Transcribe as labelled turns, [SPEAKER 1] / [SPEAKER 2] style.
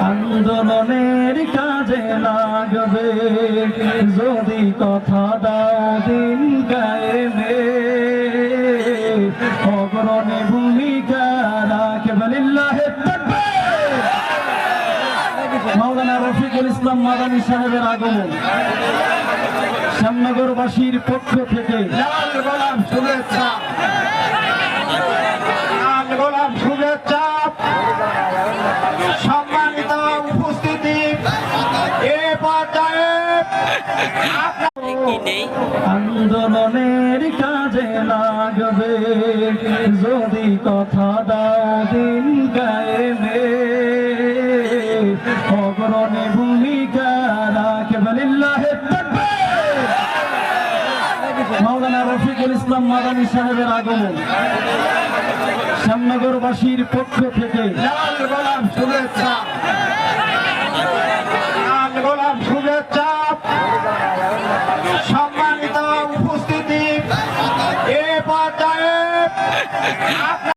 [SPEAKER 1] আন্দোলনের কাজে লাগবে যদি কথা দাও দিন কায়েমে অগ্রণী ভূমিকা রাখবে লিল্লাহে তাকবীর। মাওলানা রফিকুল ইসলাম মাদানী সাহেবের আগমন শ্যামনগরবাসীর পক্ষ থেকে
[SPEAKER 2] লাল গোলাপ শুভেচ্ছা, লাল গোলাপ শুভেচ্ছা। সম্মানিত উপস্থিতি এ পর্যায়ে
[SPEAKER 1] আন্দোলনের কাজে লাগবে যদি কথা দাও দিন কায়েমে অগ্রণী ভূমিকা রাখবে লিল্লাহে তাকবীর। মাওলানা রফিকুল ইসলাম মাদানী সাহেবের আগমন শ্যামনগরবাসীর পক্ষ থেকে
[SPEAKER 2] লাল গোলাপ শুভেচ্ছা, লাল গোলাপ শুভেচ্ছা। সম্মানিত উপস্থিতি এ পর্যায়ে